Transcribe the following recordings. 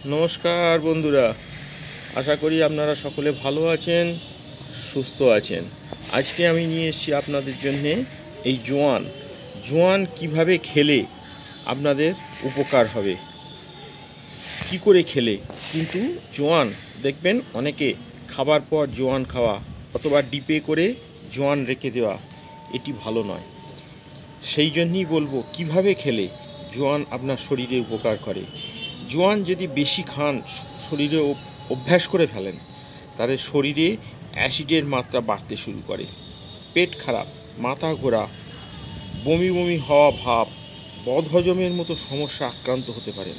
নমস্কার বন্ধুরা, আশা করি আপনারা সকলে ভালো আছেন, সুস্থ আছেন। আজকে আমি নিয়ে এসেছি আপনাদের জন্যে এই জোয়ান কিভাবে খেলে আপনাদের উপকার হবে, কি করে খেলে। কিন্তু জোয়ান দেখবেন অনেকে খাবার পর জোয়ান খাওয়া অথবা ডিপে করে জোয়ান রেখে দেওয়া, এটি ভালো নয়। সেই জন্যই বলবো কিভাবে খেলে জোয়ান আপনার শরীরে উপকার করে। জোয়ান যদি বেশি খান, শরীরে অভ্যাস করে ফেলেন, তাহলে শরীরে অ্যাসিডের মাত্রা বাড়তে শুরু করে, পেট খারাপ, মাথা ঘোরা, বমি বমি হওয়া ভাব, বদহজমের মতো সমস্যা আক্রান্ত হতে পারেন।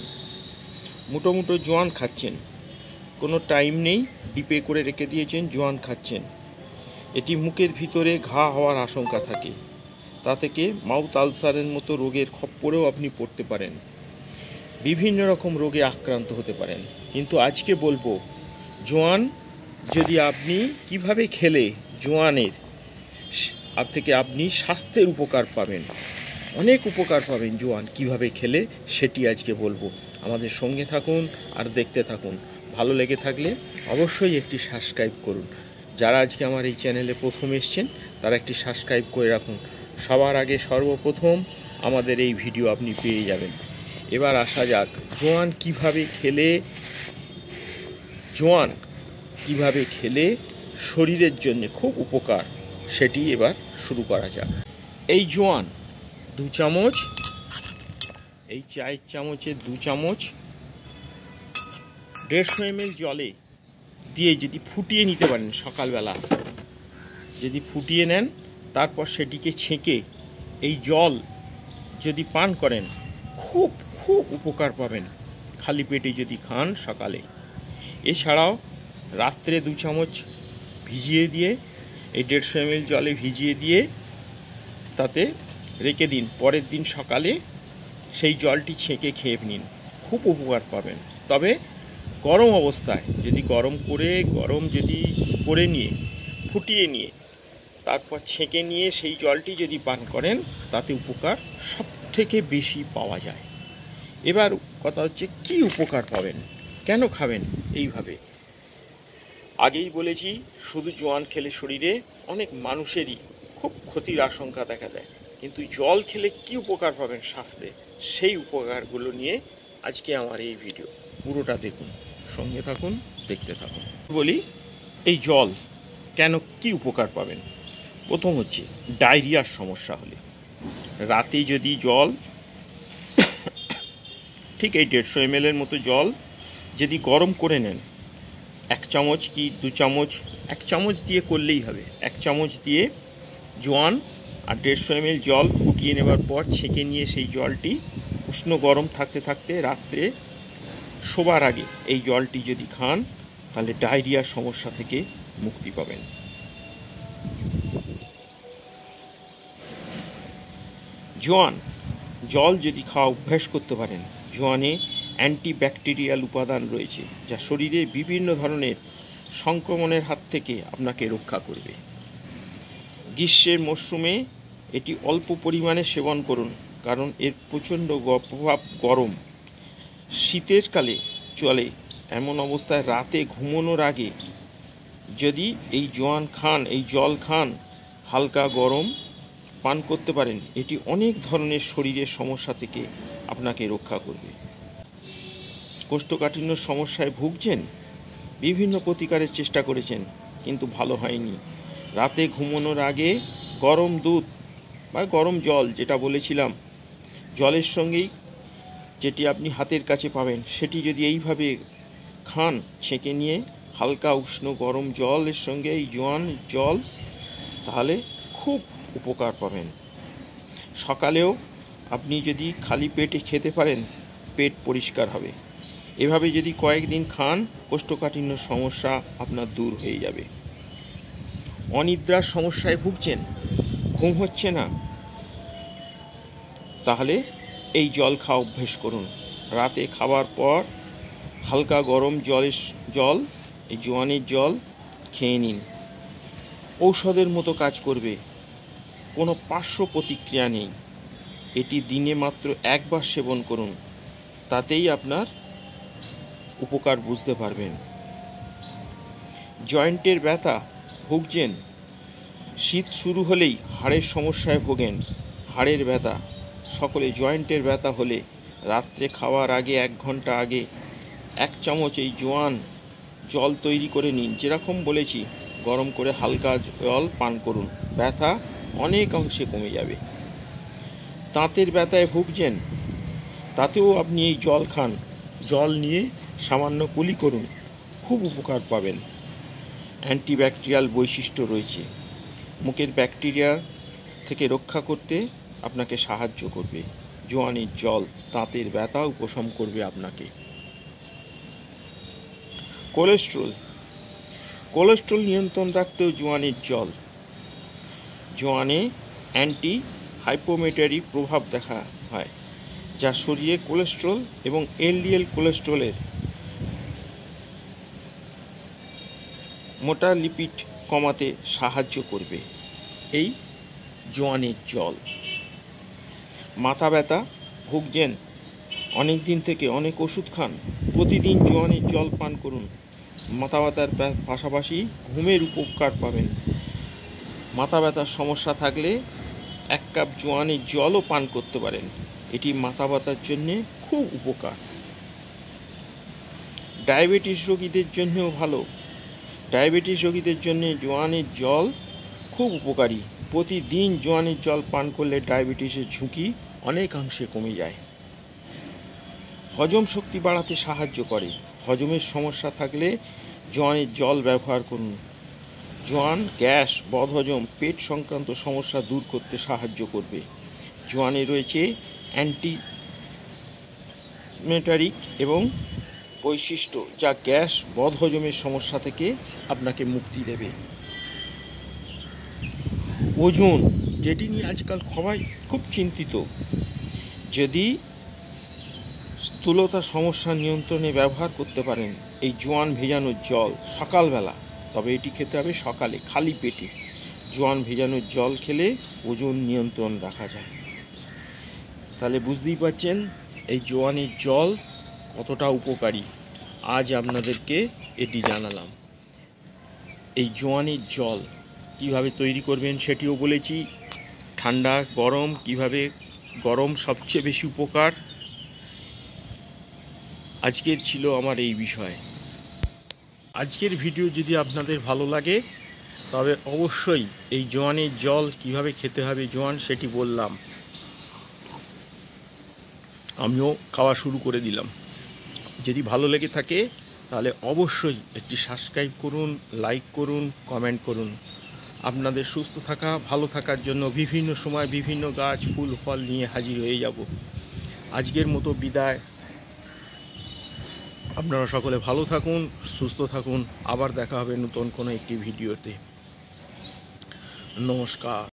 মুটো মুটো জোয়ান খাচ্ছেন, কোনো টাইম নেই, ডিপে করে রেখে দিয়েছেন, জোয়ান খাচ্ছেন, এটি মুখের ভিতরে ঘা হওয়ার আশঙ্কা থাকে। তা থেকে মাউথ আলসারের মতো রোগের খপ্পরেও আপনি পড়তে পারেন, বিভিন্ন রকম রোগে আক্রান্ত হতে পারেন। কিন্তু আজকে বলবো জোয়ান যদি আপনি কিভাবে খেলে জোয়ানের থেকে আপনি স্বাস্থ্যের উপকার পাবেন, অনেক উপকার পাবেন জোয়ান কিভাবে খেলে, সেটি আজকে বলবো। আমাদের সঙ্গে থাকুন আর দেখতে থাকুন। ভালো লেগে থাকলে অবশ্যই একটি সাবস্ক্রাইব করুন। যারা আজকে আমার এই চ্যানেলে প্রথম এসছেন তারা একটি সাবস্ক্রাইব করে রাখুন। সবার আগে সর্বপ্রথম আমাদের এই ভিডিও আপনি পেয়ে যাবেন। এবার আসা যাক জোয়ান কিভাবে খেলে শরীরের জন্য খুব উপকার, সেটি এবার শুরু করা যাক। এই জোয়ান 2 চামচ, এই চায়ের চামচের 2 চামচ 150 ml জলে দিয়ে যদি ফুটিয়ে নিতে পারেন, সকালবেলা যদি ফুটিয়ে নেন, তারপর সেটিকে ছেঁকে এই জল যদি পান করেন, খুব খুব উপকার পাবেন খালি পেটে যদি খান সকালে। এছাড়াও রাত্রে 2 চামচ ভিজিয়ে দিয়ে, এই 150 ml জলে ভিজিয়ে দিয়ে তাতে রেখে দিন, পরের দিন সকালে সেই জলটি ছেঁকে খেয়ে নিন, খুব উপকার পাবেন। তবে গরম অবস্থায় যদি গরম করে নিয়ে ফুটিয়ে নিয়ে তারপর ছেঁকে নিয়ে সেই জলটি যদি পান করেন, তাতে উপকার সব থেকে বেশি পাওয়া যায়। এবার কথা হচ্ছে কি উপকার পাবেন, কেন খাবেন এইভাবে। আগেই বলেছি, শুধু জোয়ান খেলে শরীরে অনেক মানুষেরই খুব ক্ষতির আশঙ্কা দেখা দেয়, কিন্তু জল খেলে কি উপকার পাবেন স্বাস্থ্যে, সেই উপকারগুলো নিয়ে আজকে আমার এই ভিডিও। পুরোটা দেখুন, সঙ্গে থাকুন, দেখতে থাকুন। বলি এই জল কেন কি উপকার পাবেন। প্রথম হচ্ছে ডায়রিয়ার সমস্যা হলে রাতে যদি জল ঠিক এই 150 ml মতো জল যদি গরম করে নেন, 1 চামচ কি 2 চামচ, 1 চামচ দিয়ে করলেই হবে, 1 চামচ দিয়ে জোয়ান আর 150 ml জল ফুটিয়ে নেবার পর ছেঁকে নিয়ে সেই জলটি উষ্ণ গরম থাকতে থাকতে রাত্রে শোবার আগে এই জলটি যদি খান, তাহলে ডায়রিয়ার সমস্যা থেকে মুক্তি পাবেন। জল যদি খাওয়া অভ্যাস করতে পারেন, জোয়ানে অ্যান্টিব্যাকটেরিয়াল উপাদান রয়েছে যা শরীরে বিভিন্ন ধরনের সংক্রমণের হাত থেকে আপনাকে রক্ষা করবে। গ্রীষ্মের মরশুমে এটি অল্প পরিমাণে সেবন করুন, কারণ এর প্রচণ্ড প্রভাব গরম। শীতের কালে চলে এমন অবস্থায় রাতে ঘুমানোর আগে যদি এই জল খান, হালকা গরম পান করতে পারেন, এটি অনেক ধরনের শরীরের সমস্যা থেকে আপনাকে রক্ষা করবে। কোষ্ঠকাঠিন্য সমস্যায় ভুগছেন, বিভিন্ন প্রতিকারের চেষ্টা করেছেন কিন্তু ভালো হয়নি, রাতে ঘুমানোর আগে গরম দুধ বা গরম জল, যেটা বলেছিলাম জলের সঙ্গেই যেটি আপনি হাতের কাছে পাবেন, সেটি যদি এইভাবে খান, ছেঁকে নিয়ে হালকা উষ্ণ গরম জলের সঙ্গে এই জোয়ান জল, তাহলে খুব উপকার পাবেন। সকালেও আপনি যদি খালি পেটে খেতে পারেন, পেট পরিষ্কার হবে। এভাবে যদি কয়েকদিন খান, কোষ্ঠকাঠিন্য সমস্যা আপনার দূর হয়ে যাবে। অনিদ্রার সমস্যায় ভুগছেন, ঘুম হচ্ছে না, তাহলে এই জল খাওয়া অভ্যেস করুন। রাতে খাবার পর হালকা গরম জল এই জোয়ানের জল খেয়ে নিন, ঔষধের মতো কাজ করবে, কোনো পার্শ্ব প্রতিক্রিয়া নেই। এটি দিনে মাত্র 1 বার সেবন করুন, তাতেই আপনার উপকার বুঝতে পারবেন। জয়েন্টের ব্যথা ভুগছেন, শীত শুরু হলেই হাড়ের সমস্যায় ভোগেন, হাড়ের ব্যথা, সকলে জয়েন্টের ব্যথা হলে রাত্রে খাওয়ার আগে 1 ঘন্টা আগে 1 চামচ এই জোয়ান জল তৈরি করে নিন। যেরকম বলেছি গরম করে হালকা জল পান করুন, ব্যথা অনেক অংশে কমে যাবে। দাঁতের ব্যথায় ভুগছেন, তাতেও আপনি এই জল খান, জল নিয়ে সামান্য কুলি করুন, খুব উপকার পাবেন। অ্যান্টিব্যাকটেরিয়াল বৈশিষ্ট্য রয়েছে, মুখের ব্যাকটেরিয়া থেকে রক্ষা করতে আপনাকে সাহায্য করবে। জোয়ানের জল দাঁতের ব্যথা উপশম করবে আপনাকে। কোলেস্ট্রল নিয়ন্ত্রণ রাখতেও জোয়ানের জল, জোয়ানে অ্যান্টি হাইপোমেটারি প্রভাব দেখা হয়, যা শরীরে কোলেস্ট্রল এবং এলডিএল কোলেস্ট্রলের মোটা লিপিড কমাতে সাহায্য করবে এই জোয়ানের জল। মাথা ব্যথা ভুগছেন, অনেক দিন থেকে অনেক ওষুধ খান, প্রতিদিন জোয়ানের জল পান করুন, মাথা ব্যথার পাশাপাশি ঘুমের উপকার পাবেন। মাথা ব্যথার সমস্যা থাকলে 1 কাপ জোয়ানের জলও পান করতে পারেন, এটি মাথা ব্যথার জন্যে খুব উপকার। ডায়াবেটিস রোগীদের জন্যও ভালো, ডায়াবেটিস রোগীদের জন্য জোয়ানের জল খুব উপকারী। প্রতিদিন জোয়ানের জল পান করলে ডায়াবেটিসের ঝুঁকি অনেকাংশে কমে যায়। হজম শক্তি বাড়াতে সাহায্য করে, হজমের সমস্যা থাকলে জোয়ানের জল ব্যবহার করুন। জোয়ান গ্যাস, বদহজম, পেট সংক্রান্ত সমস্যা দূর করতে সাহায্য করবে। জোয়ানে রয়েছে অ্যান্টিমেটারিক এবং বৈশিষ্ট্য, যা গ্যাস, বদহজমের সমস্যা থেকে আপনাকে মুক্তি দেবে। ওজন, যেটি নিয়ে আজকাল সবাই খুব চিন্তিত, যদি স্থূলতা সমস্যা নিয়ন্ত্রণে ব্যবহার করতে পারেন এই জোয়ান ভেজানোর জল সকালবেলা, তবে এটি খেতে হবে সকালে খালি পেটে। জোয়ান ভেজানোর জল খেলে ওজন নিয়ন্ত্রণ রাখা যায়। তাহলে বুঝতেই পারছেন এই জোয়ানের জল কতটা উপকারী, আজ আপনাদেরকে এটি জানালাম। এই জোয়ানের জল কিভাবে তৈরি করবেন সেটিও বলেছি, ঠান্ডা গরম কিভাবে, গরম সবচেয়ে বেশি উপকার। আজকের ছিল আমার এই বিষয়। আজকের ভিডিও যদি আপনাদের ভালো লাগে তবে অবশ্যই এই জোয়ানের জল কিভাবে খেতে হবে জোয়ান সেটি বললাম, আমিও খাওয়া শুরু করে দিলাম। যদি ভালো লেগে থাকে তাহলে অবশ্যই একটি সাবস্ক্রাইব করুন, লাইক করুন, কমেন্ট করুন। আপনাদের সুস্থ থাকা, ভালো থাকার জন্য বিভিন্ন সময় বিভিন্ন গাছ, ফুল, ফল নিয়ে হাজির হয়ে যাব। আজকের মতো বিদায়। আপনারা সকলে ভালো থাকুন, সুস্থ থাকুন। আবার দেখা হবে নতুন কোনো একটি ভিডিওতে। নমস্কার।